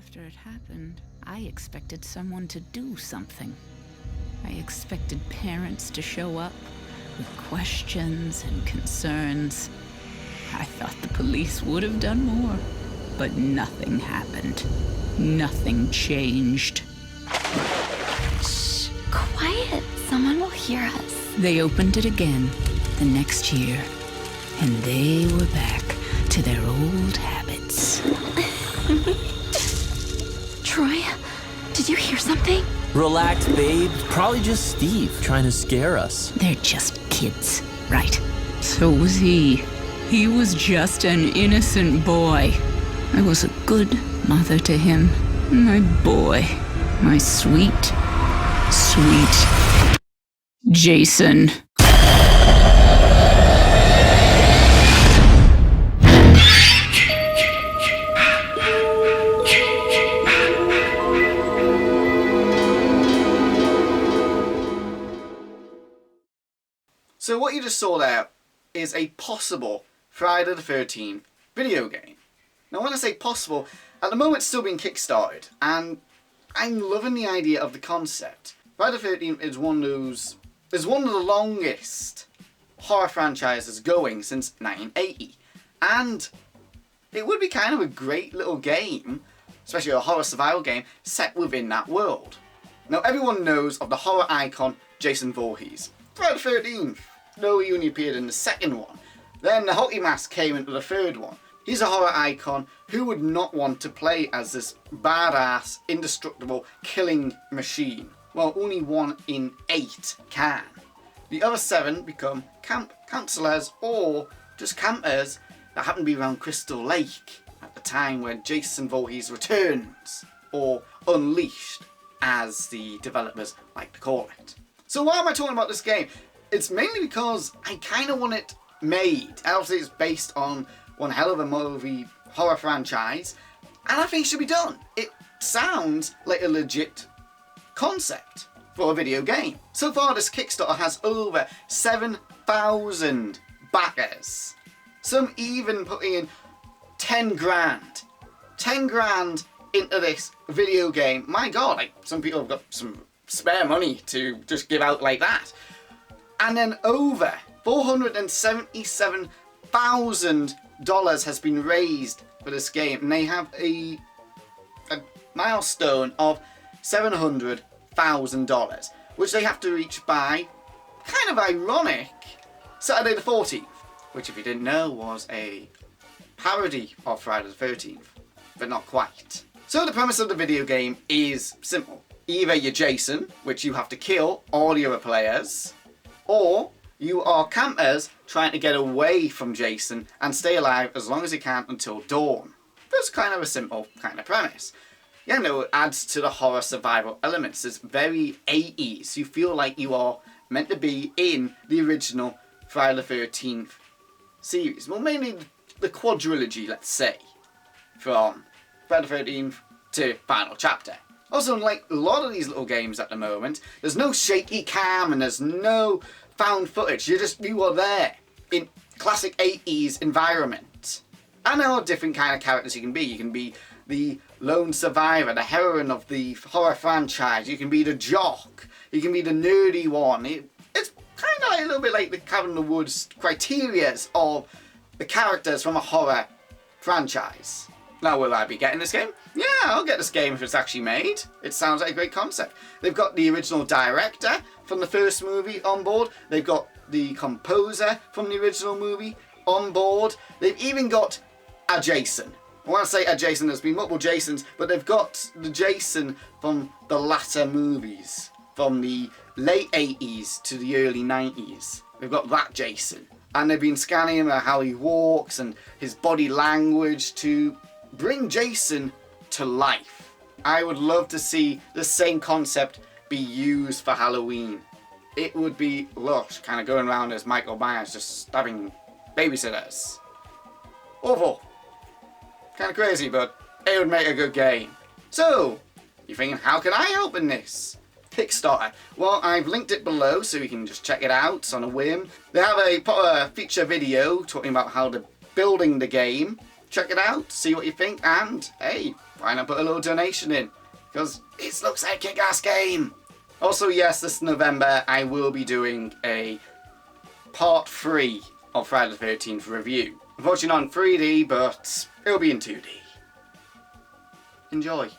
After it happened, I expected someone to do something. I expected parents to show up with questions and concerns. I thought the police would have done more, but nothing happened. Nothing changed. Shh, quiet. Someone will hear us. They opened it again the next year, and they were back to their old habits. Troy, did you hear something? Relax, babe. Probably just Steve trying to scare us. They're just kids, right? So was he. He was just an innocent boy. I was a good mother to him. My boy. My sweet, sweet Jason. So what you just saw there is a possible Friday the 13th video game. Now when I say possible, at the moment it's still being kickstarted, and I'm loving the idea of the concept. Friday the 13th is one of the longest horror franchises going since 1980. And it would be kind of a great little game, especially a horror survival game, set within that world. Now everyone knows of the horror icon Jason Voorhees. Friday the 13th. No, he only appeared in the second one. Then the hockey mask came into the third one. He's a horror icon. Who would not want to play as this badass, indestructible killing machine? Well, only 1 in 8 can. The other 7 become camp counselors or just campers that happen to be around Crystal Lake at the time when Jason Voorhees returns, or Unleashed, as the developers like to call it. So why am I talking about this game? It's mainly because I kind of want it made. Obviously it's based on one hell of a movie horror franchise, and I think it should be done. It sounds like a legit concept for a video game. So far this Kickstarter has over 7,000 backers. Some even putting in 10 grand. 10 grand into this video game. My god, like, some people have got some spare money to just give out like that. And then over $477,000 has been raised for this game, and they have a milestone of $700,000, which they have to reach by, kind of ironic, Saturday the 14th, which if you didn't know was a parody of Friday the 13th, but not quite. So the premise of the video game is simple. Either you're Jason, which you have to kill all the other players, or you are campers trying to get away from Jason and stay alive as long as you can until dawn. That's kind of a simple kind of premise. You know, it adds to the horror survival elements. It's very 80s. You feel like you are meant to be in the original Friday the 13th series. Well, mainly the quadrilogy, let's say, from Friday the 13th to Final Chapter. Also, like a lot of these little games at the moment, there's no shaky cam and there's no found footage. You are there in classic 80s environment. And there are different kind of characters you can be. You can be the lone survivor, the heroine of the horror franchise. You can be the jock. You can be the nerdy one. It's kind of like a little bit like the Cabin in the Woods criterias of the characters from a horror franchise. Now, will I be getting this game? Yeah, I'll get this game if it's actually made. It sounds like a great concept. They've got the original director from the first movie on board. They've got the composer from the original movie on board. They've even got a Jason. When I say a Jason, there's been multiple Jasons, but they've got the Jason from the latter movies, from the late 80s to the early 90s. They've got that Jason. And they've been scanning him, how he walks and his body language to bring Jason to life. I would love to see the same concept be used for Halloween. It would be lush, kind of going around as Michael Myers just stabbing babysitters. Awful. Kind of crazy, but it would make a good game. So, you're thinking, how can I help in this Kickstarter? Well, I've linked it below so you can just check it out on a whim. They have a feature video talking about how they're building the game. check it out, see what you think, and hey, why not put a little donation in? Because it looks like a kick-ass game. Also, yes, this November I will be doing a part 3 of Friday the 13th review. Unfortunately not in 3D, but it'll be in 2D. Enjoy.